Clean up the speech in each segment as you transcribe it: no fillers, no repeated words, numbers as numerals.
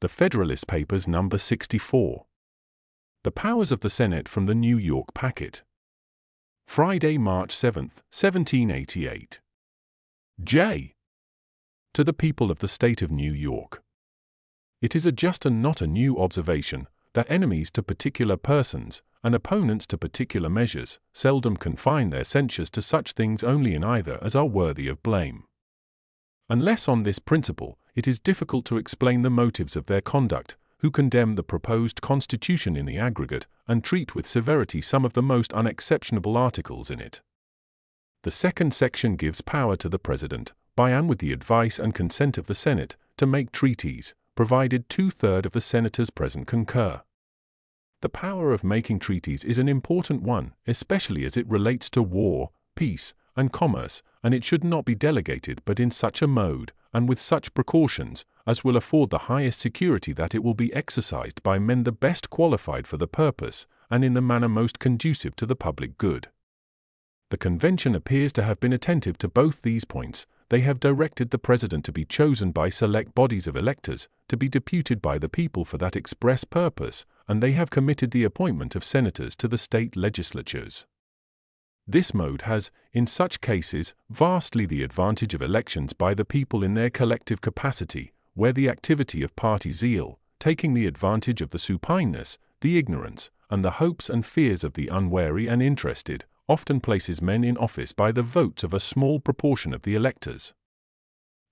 The Federalist Papers number 64. The Powers of the Senate from the New York Packet. Friday, March 7, 1788. J. To the people of the state of New York. It is a just and not a new observation, that enemies to particular persons, and opponents to particular measures, seldom confine their censures to such things only in either as are worthy of blame. Unless on this principle, it is difficult to explain the motives of their conduct, who condemn the proposed Constitution in the aggregate, and treat with severity some of the most unexceptionable articles in it. The second section gives power to the President, by and with the advice and consent of the Senate, to make treaties, provided 2/3 of the senators present concur. The power of making treaties is an important one, especially as it relates to war, peace, and commerce, and it should not be delegated but in such a mode, and with such precautions, as will afford the highest security that it will be exercised by men the best qualified for the purpose, and in the manner most conducive to the public good. The Convention appears to have been attentive to both these points. They have directed the President to be chosen by select bodies of electors, to be deputed by the people for that express purpose, and they have committed the appointment of senators to the state legislatures. This mode has, in such cases, vastly the advantage of elections by the people in their collective capacity, where the activity of party zeal, taking the advantage of the supineness, the ignorance, and the hopes and fears of the unwary and interested, often places men in office by the votes of a small proportion of the electors.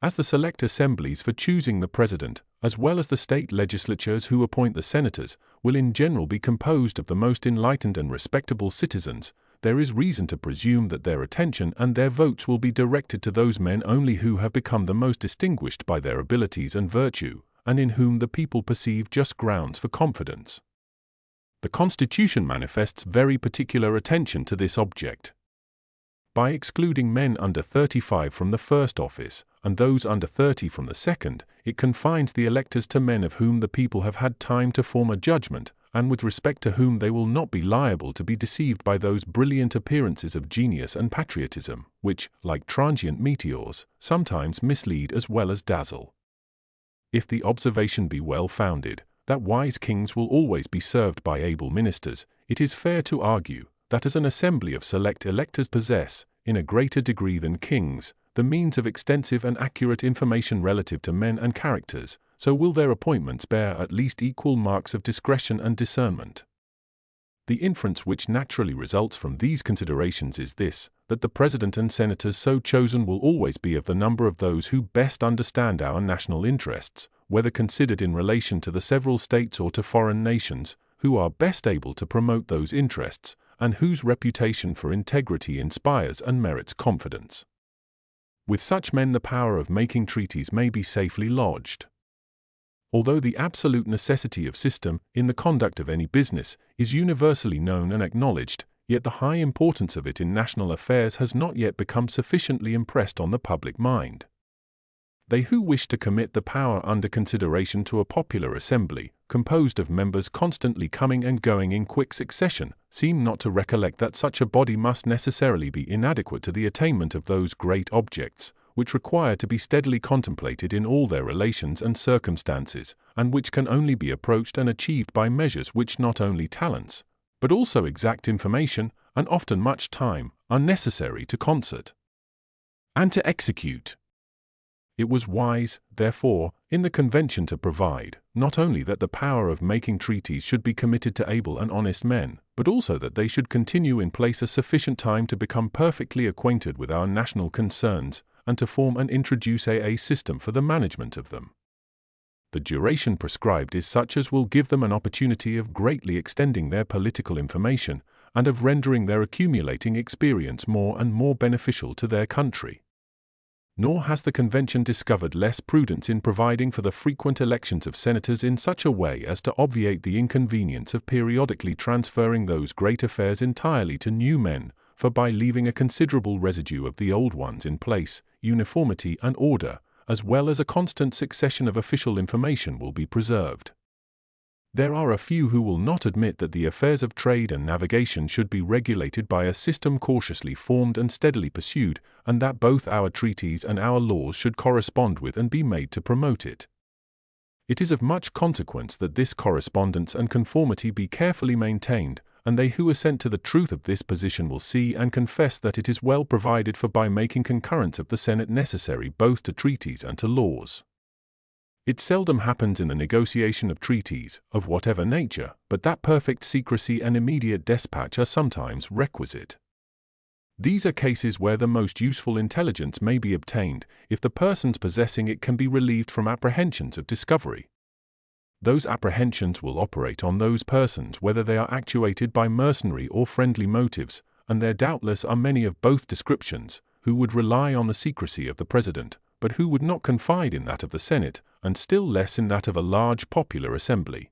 As the select assemblies for choosing the President, as well as the state legislatures who appoint the senators, will in general be composed of the most enlightened and respectable citizens, there is reason to presume that their attention and their votes will be directed to those men only who have become the most distinguished by their abilities and virtue, and in whom the people perceive just grounds for confidence. The Constitution manifests very particular attention to this object. By excluding men under 35 from the first office, and those under 30 from the second, it confines the electors to men of whom the people have had time to form a judgment, and with respect to whom they will not be liable to be deceived by those brilliant appearances of genius and patriotism, which, like transient meteors, sometimes mislead as well as dazzle. If the observation be well founded, that wise kings will always be served by able ministers, it is fair to argue that as an assembly of select electors possess, in a greater degree than kings, the means of extensive and accurate information relative to men and characters, so will their appointments bear at least equal marks of discretion and discernment. The inference which naturally results from these considerations is this, that the President and senators so chosen will always be of the number of those who best understand our national interests, whether considered in relation to the several states or to foreign nations, who are best able to promote those interests, and whose reputation for integrity inspires and merits confidence. With such men the power of making treaties may be safely lodged. Although the absolute necessity of system, in the conduct of any business, is universally known and acknowledged, yet the high importance of it in national affairs has not yet become sufficiently impressed on the public mind. They who wish to commit the power under consideration to a popular assembly, composed of members constantly coming and going in quick succession, seem not to recollect that such a body must necessarily be inadequate to the attainment of those great objects, which require to be steadily contemplated in all their relations and circumstances, and which can only be approached and achieved by measures which not only talents, but also exact information, and often much time, are necessary to concert and to execute. It was wise, therefore, in the Convention to provide, not only that the power of making treaties should be committed to able and honest men, but also that they should continue in place a sufficient time to become perfectly acquainted with our national concerns, and to form and introduce a system for the management of them. The duration prescribed is such as will give them an opportunity of greatly extending their political information, and of rendering their accumulating experience more and more beneficial to their country. Nor has the Convention discovered less prudence in providing for the frequent elections of senators in such a way as to obviate the inconvenience of periodically transferring those great affairs entirely to new men, for by leaving a considerable residue of the old ones in place, uniformity and order, as well as a constant succession of official information will be preserved. There are a few who will not admit that the affairs of trade and navigation should be regulated by a system cautiously formed and steadily pursued, and that both our treaties and our laws should correspond with and be made to promote it. It is of much consequence that this correspondence and conformity be carefully maintained, and they who assent to the truth of this position will see and confess that it is well provided for by making concurrence of the Senate necessary both to treaties and to laws. It seldom happens in the negotiation of treaties, of whatever nature, but that perfect secrecy and immediate despatch are sometimes requisite. These are cases where the most useful intelligence may be obtained, if the persons possessing it can be relieved from apprehensions of discovery. Those apprehensions will operate on those persons whether they are actuated by mercenary or friendly motives, and there doubtless are many of both descriptions, who would rely on the secrecy of the President, but who would not confide in that of the Senate, and still less in that of a large popular assembly.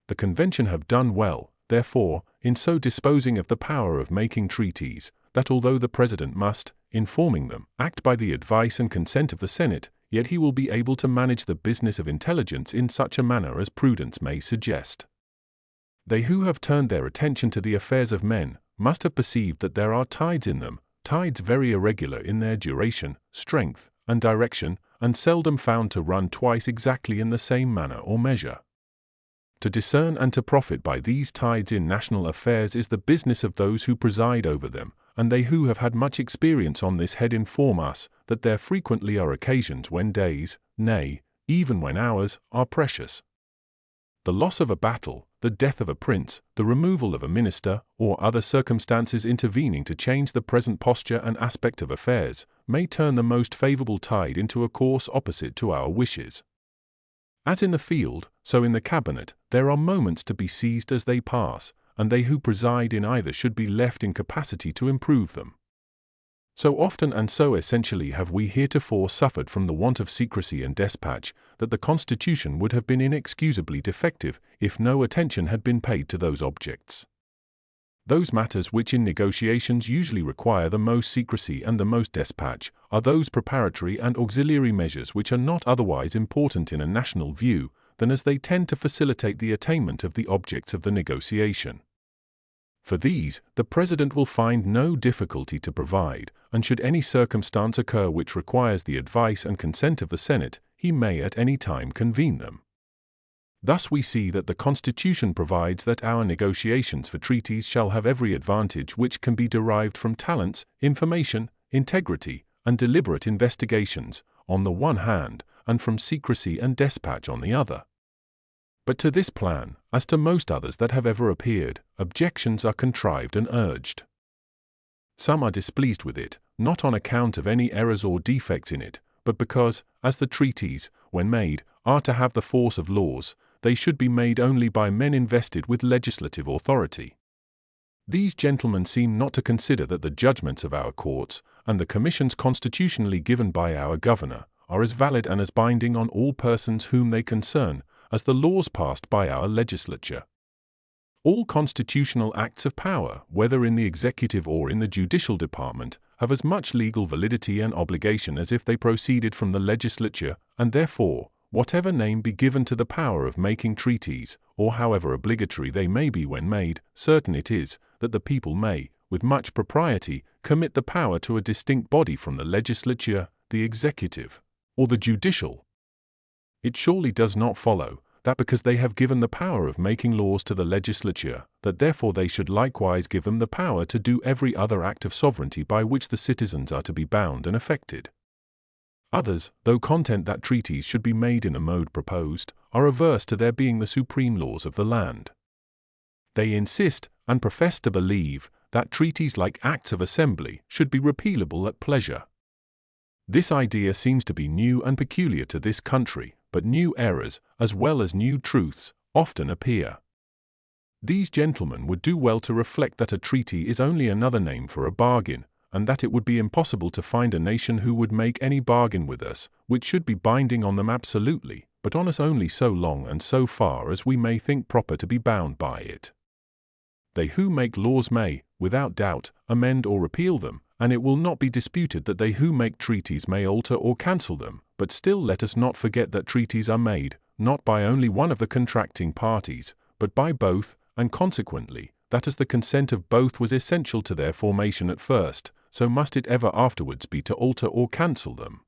The Convention have done well, therefore, in so disposing of the power of making treaties, that although the President must, in forming them, act by the advice and consent of the Senate, yet he will be able to manage the business of intelligence in such a manner as prudence may suggest. They who have turned their attention to the affairs of men must have perceived that there are tides in them, tides very irregular in their duration, strength, and direction, and seldom found to run twice exactly in the same manner or measure. To discern and to profit by these tides in national affairs is the business of those who preside over them, and they who have had much experience on this head inform us that there frequently are occasions when days, nay, even when hours, are precious. The loss of a battle, the death of a prince, the removal of a minister, or other circumstances intervening to change the present posture and aspect of affairs, may turn the most favorable tide into a course opposite to our wishes. As in the field, so in the cabinet, there are moments to be seized as they pass, and they who preside in either should be left in capacity to improve them. So often and so essentially have we heretofore suffered from the want of secrecy and despatch, that the Constitution would have been inexcusably defective if no attention had been paid to those objects. Those matters which in negotiations usually require the most secrecy and the most despatch are those preparatory and auxiliary measures which are not otherwise important in a national view than as they tend to facilitate the attainment of the objects of the negotiation. For these, the President will find no difficulty to provide, and should any circumstance occur which requires the advice and consent of the Senate, he may at any time convene them. Thus we see that the Constitution provides that our negotiations for treaties shall have every advantage which can be derived from talents, information, integrity, and deliberate investigations, on the one hand, and from secrecy and despatch on the other. But to this plan, as to most others that have ever appeared, objections are contrived and urged. Some are displeased with it, not on account of any errors or defects in it, but because, as the treaties, when made, are to have the force of laws, they should be made only by men invested with legislative authority. These gentlemen seem not to consider that the judgments of our courts, and the commissions constitutionally given by our governor, are as valid and as binding on all persons whom they concern, as the laws passed by our legislature. All constitutional acts of power, whether in the executive or in the judicial department, have as much legal validity and obligation as if they proceeded from the legislature, and therefore, whatever name be given to the power of making treaties, or however obligatory they may be when made, certain it is, that the people may, with much propriety, commit the power to a distinct body from the legislature, the executive, or the judicial. It surely does not follow, that because they have given the power of making laws to the legislature, that therefore they should likewise give them the power to do every other act of sovereignty by which the citizens are to be bound and affected. Others, though content that treaties should be made in the mode proposed, are averse to their being the supreme laws of the land. They insist, and profess to believe, that treaties like acts of assembly should be repealable at pleasure. This idea seems to be new and peculiar to this country, but new errors, as well as new truths, often appear. These gentlemen would do well to reflect that a treaty is only another name for a bargain, and that it would be impossible to find a nation who would make any bargain with us, which should be binding on them absolutely, but on us only so long and so far as we may think proper to be bound by it. They who make laws may, without doubt, amend or repeal them, and it will not be disputed that they who make treaties may alter or cancel them, but still let us not forget that treaties are made, not by only one of the contracting parties, but by both, and consequently, that as the consent of both was essential to their formation at first, so must it ever afterwards be to alter or cancel them.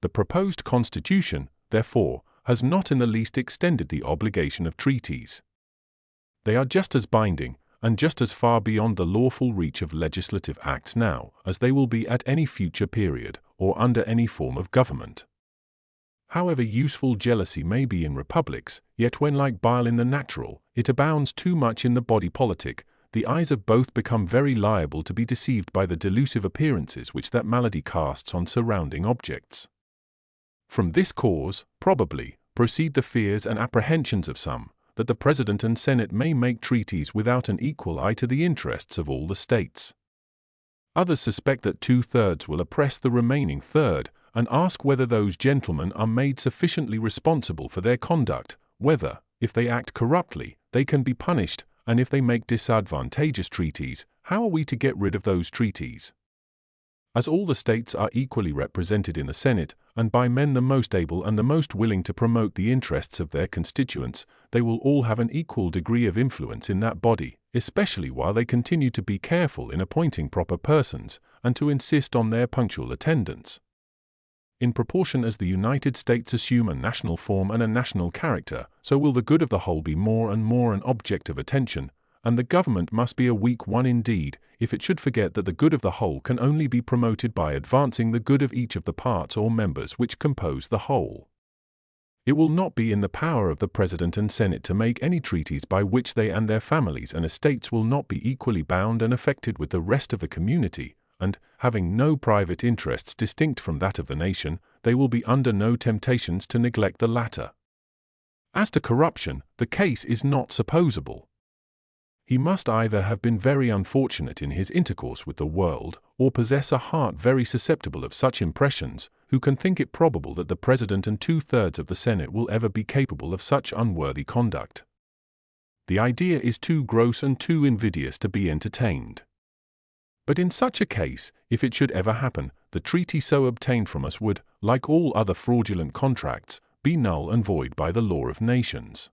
The proposed Constitution, therefore, has not in the least extended the obligation of treaties. They are just as binding, and just as far beyond the lawful reach of legislative acts now, as they will be at any future period, or under any form of government. However useful jealousy may be in republics, yet when like bile in the natural, it abounds too much in the body politic, the eyes of both become very liable to be deceived by the delusive appearances which that malady casts on surrounding objects. From this cause, probably, proceed the fears and apprehensions of some, that the President and Senate may make treaties without an equal eye to the interests of all the states. Others suspect that 2/3 will oppress the remaining third, and ask whether those gentlemen are made sufficiently responsible for their conduct, whether, if they act corruptly, they can be punished, and if they make disadvantageous treaties, how are we to get rid of those treaties? As all the states are equally represented in the Senate, and by men the most able and the most willing to promote the interests of their constituents, they will all have an equal degree of influence in that body, especially while they continue to be careful in appointing proper persons, and to insist on their punctual attendance. In proportion as the United States assume a national form and a national character, so will the good of the whole be more and more an object of attention, and the government must be a weak one indeed, if it should forget that the good of the whole can only be promoted by advancing the good of each of the parts or members which compose the whole. It will not be in the power of the President and Senate to make any treaties by which they and their families and estates will not be equally bound and affected with the rest of the community, and, having no private interests distinct from that of the nation, they will be under no temptations to neglect the latter. As to corruption, the case is not supposable. He must either have been very unfortunate in his intercourse with the world, or possess a heart very susceptible of such impressions, who can think it probable that the President and 2/3 of the Senate will ever be capable of such unworthy conduct. The idea is too gross and too invidious to be entertained. But in such a case, if it should ever happen, the treaty so obtained from us would, like all other fraudulent contracts, be null and void by the law of nations.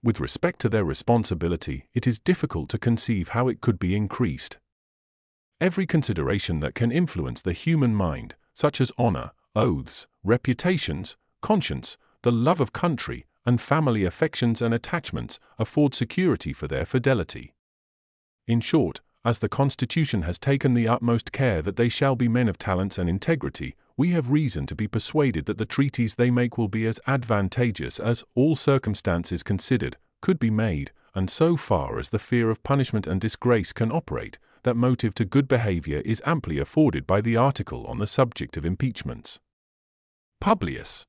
With respect to their responsibility, it is difficult to conceive how it could be increased. Every consideration that can influence the human mind, such as honor, oaths, reputations, conscience, the love of country, and family affections and attachments, afford security for their fidelity. In short, as the Constitution has taken the utmost care that they shall be men of talents and integrity, we have reason to be persuaded that the treaties they make will be as advantageous as, all circumstances considered, could be made, and so far as the fear of punishment and disgrace can operate, that motive to good behavior is amply afforded by the article on the subject of impeachments. Publius.